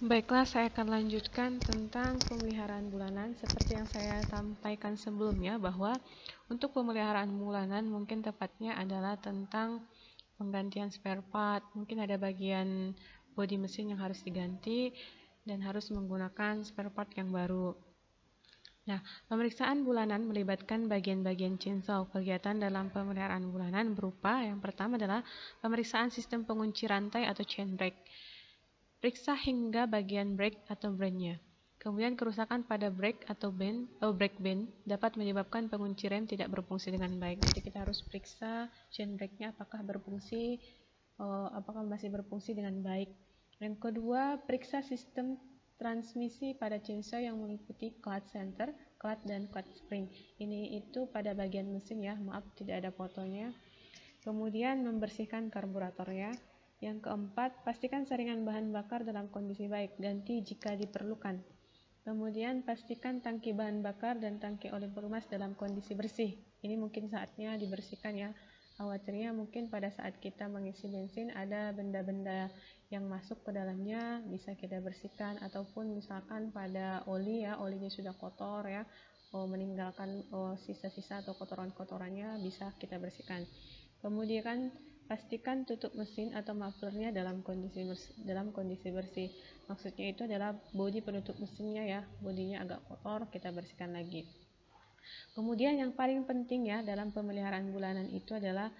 Baiklah, saya akan lanjutkan tentang pemeliharaan bulanan. Seperti yang saya sampaikan sebelumnya, bahwa untuk pemeliharaan bulanan mungkin tepatnya adalah tentang penggantian spare part. Mungkin ada bagian bodi mesin yang harus diganti dan harus menggunakan spare part yang baru. Nah, pemeriksaan bulanan melibatkan bagian-bagian chainsaw. Kegiatan dalam pemeliharaan bulanan berupa yang pertama adalah pemeriksaan sistem pengunci rantai atau chain brake. Periksa hingga bagian brake atau brandnya. Kemudian kerusakan pada brake atau brake band dapat menyebabkan pengunci rem tidak berfungsi dengan baik. Jadi kita harus periksa chain brake-nya apakah masih berfungsi dengan baik. Yang kedua, periksa sistem transmisi pada chainsaw yang meliputi clutch center, clutch dan clutch spring. Itu pada bagian mesin ya, maaf tidak ada fotonya. Kemudian membersihkan karburatornya. Yang keempat, pastikan saringan bahan bakar dalam kondisi baik, ganti jika diperlukan. Kemudian pastikan tangki bahan bakar dan tangki oli pelumas dalam kondisi bersih. Ini mungkin saatnya dibersihkan ya. Khawatirnya mungkin pada saat kita mengisi bensin ada benda-benda yang masuk ke dalamnya, bisa kita bersihkan. Ataupun misalkan pada oli ya, olinya sudah kotor ya, meninggalkan sisa-sisa atau kotoran-kotorannya, bisa kita bersihkan. Kemudian pastikan tutup mesin atau mufflernya dalam kondisi bersih. Maksudnya itu adalah bodi penutup mesinnya ya, bodinya agak kotor, kita bersihkan lagi. Kemudian yang paling penting ya dalam pemeliharaan bulanan itu adalah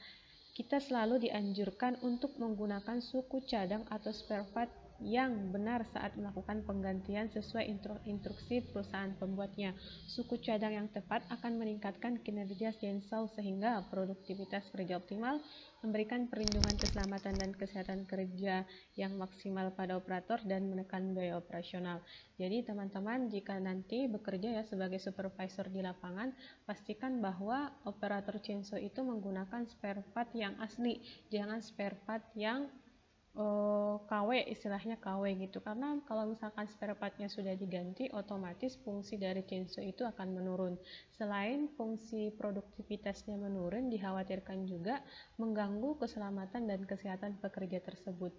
kita selalu dianjurkan untuk menggunakan suku cadang atau spare part yang benar saat melakukan penggantian sesuai instruksi perusahaan pembuatnya. Suku cadang yang tepat akan meningkatkan kinerja chainsaw sehingga produktivitas kerja optimal, memberikan perlindungan keselamatan dan kesehatan kerja yang maksimal pada operator dan menekan biaya operasional. Jadi teman-teman jika nanti bekerja ya sebagai supervisor di lapangan, pastikan bahwa operator chainsaw itu menggunakan spare part yang asli, jangan spare part yang KW, istilahnya KW gitu. Karena kalau misalkan spare partnya sudah diganti, otomatis fungsi dari chainsaw itu akan menurun. Selain fungsi produktivitasnya menurun, dikhawatirkan juga mengganggu keselamatan dan kesehatan pekerja tersebut.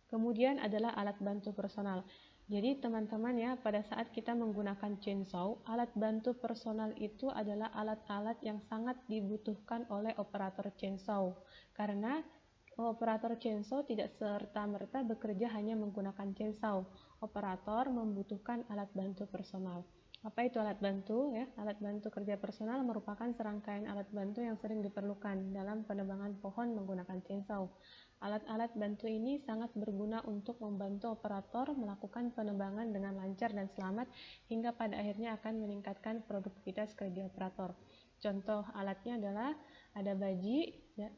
Kemudian adalah alat bantu personal. Jadi teman-teman ya, pada saat kita menggunakan chainsaw, alat bantu personal itu adalah alat-alat yang sangat dibutuhkan oleh operator chainsaw. Karena operator chainsaw tidak serta-merta bekerja hanya menggunakan chainsaw. Operator membutuhkan alat bantu personal. Apa itu alat bantu? Ya, alat bantu kerja personal merupakan serangkaian alat bantu yang sering diperlukan dalam penebangan pohon menggunakan chainsaw. Alat-alat bantu ini sangat berguna untuk membantu operator melakukan penebangan dengan lancar dan selamat hingga pada akhirnya akan meningkatkan produktivitas kerja operator. Contoh alatnya adalah ada baji, ya,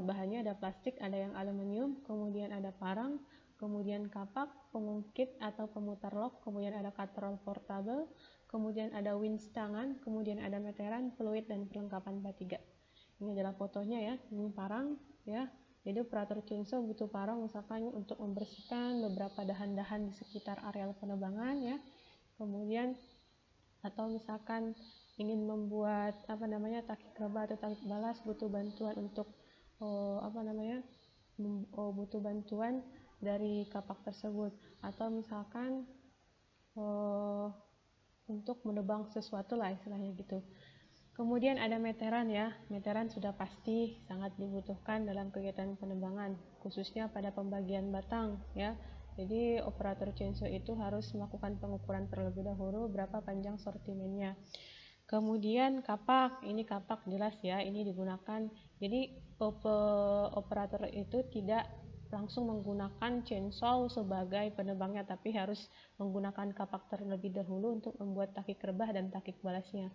bahannya ada plastik, ada yang aluminium, kemudian ada parang, kemudian kapak, pengungkit atau pemutar lock, kemudian ada katrol portable, kemudian ada winch tangan, kemudian ada meteran, fluid, dan perlengkapan P3. Ini adalah fotonya ya, ini parang ya. Jadi operator chainsaw butuh parang misalkan untuk membersihkan beberapa dahan-dahan di sekitar areal penebangan ya. Kemudian atau misalkan ingin membuat takik rebah atau takik balas, butuh bantuan untuk butuh bantuan dari kapak tersebut, atau misalkan untuk menebang sesuatu lah istilahnya gitu. Kemudian ada meteran ya, meteran sudah pasti sangat dibutuhkan dalam kegiatan penebangan, khususnya pada pembagian batang ya. Jadi operator chainsaw itu harus melakukan pengukuran terlebih dahulu berapa panjang sortimennya. Kemudian kapak, ini kapak jelas ya, ini digunakan. Jadi operator itu tidak langsung menggunakan chainsaw sebagai penebangnya, tapi harus menggunakan kapak terlebih dahulu untuk membuat takik rebah dan takik balasnya.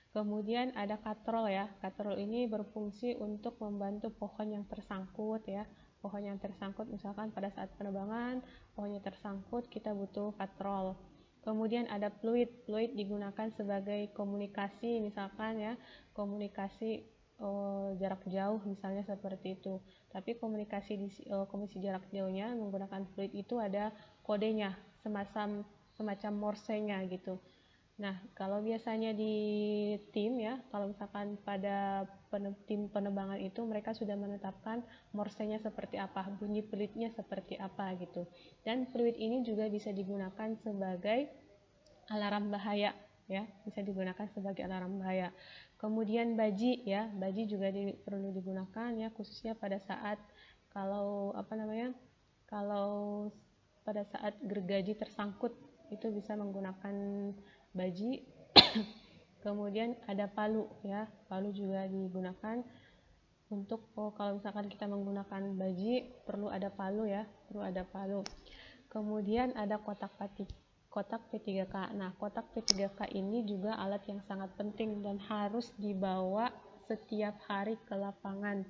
Kemudian ada katrol ya. Katrol ini berfungsi untuk membantu pohon yang tersangkut ya. Pohon yang tersangkut misalkan pada saat penebangan, pohonnya tersangkut, kita butuh katrol. Kemudian ada fluid. Fluid digunakan sebagai komunikasi misalkan ya, komunikasi jarak jauh misalnya seperti itu. Tapi komunikasi jarak jauhnya menggunakan fluid itu ada kodenya, semacam morsenya gitu. Nah, kalau biasanya di tim ya, kalau misalkan pada tim penerbangan itu mereka sudah menetapkan morsenya seperti apa, bunyi peluitnya seperti apa gitu. Dan peluit ini juga bisa digunakan sebagai alarm bahaya ya, bisa digunakan sebagai alarm bahaya. Kemudian baji ya, baji juga perlu digunakan ya, khususnya pada saat kalau kalau pada saat gergaji tersangkut itu bisa menggunakan baji. Kemudian ada palu ya, palu juga digunakan untuk kalau misalkan kita menggunakan baji perlu ada palu ya, perlu ada palu. Kemudian ada kotak P3K. Nah, kotak P3K ini juga alat yang sangat penting dan harus dibawa setiap hari ke lapangan.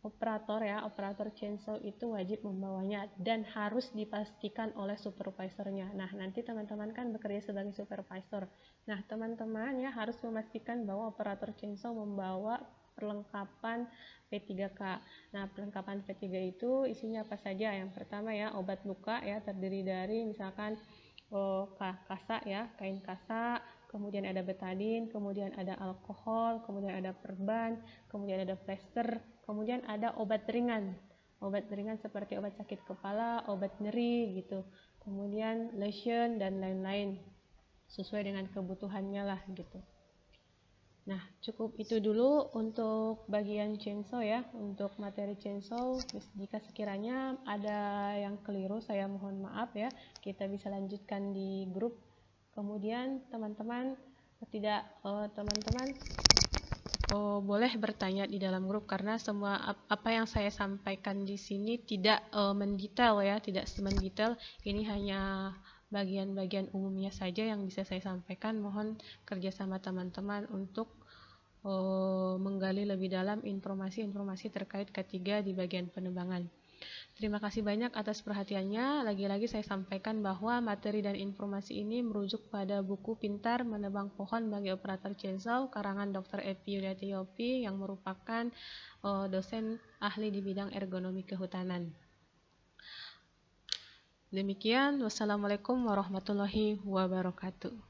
Operator chainsaw itu wajib membawanya dan harus dipastikan oleh supervisornya. Nah, nanti teman-teman kan bekerja sebagai supervisor. Nah, teman-teman ya harus memastikan bahwa operator chainsaw membawa perlengkapan P3K. Nah, perlengkapan P3 itu isinya apa saja? Yang pertama ya, obat luka ya, terdiri dari misalkan kasa ya, kain kasa, kemudian ada betadin, kemudian ada alkohol, kemudian ada perban, kemudian ada plester, kemudian ada obat ringan seperti obat sakit kepala, obat nyeri gitu, kemudian lotion dan lain-lain sesuai dengan kebutuhannya lah gitu. Nah, cukup itu dulu untuk bagian chainsaw ya, untuk materi chainsaw. Jika sekiranya ada yang keliru, saya mohon maaf ya. Kita bisa lanjutkan di grup. Kemudian teman-teman boleh bertanya di dalam grup karena semua apa yang saya sampaikan di sini tidak mendetail ya, tidak mendetail. Ini hanya bagian-bagian umumnya saja yang bisa saya sampaikan. Mohon kerjasama teman-teman untuk menggali lebih dalam informasi-informasi terkait ketiga di bagian penerbangan. Terima kasih banyak atas perhatiannya. Lagi-lagi saya sampaikan bahwa materi dan informasi ini merujuk pada buku Pintar Menebang Pohon bagi Operator Chainsaw karangan Dr. Epi Yuliati Yopi yang merupakan dosen ahli di bidang ergonomi kehutanan. Demikian, wassalamualaikum warahmatullahi wabarakatuh.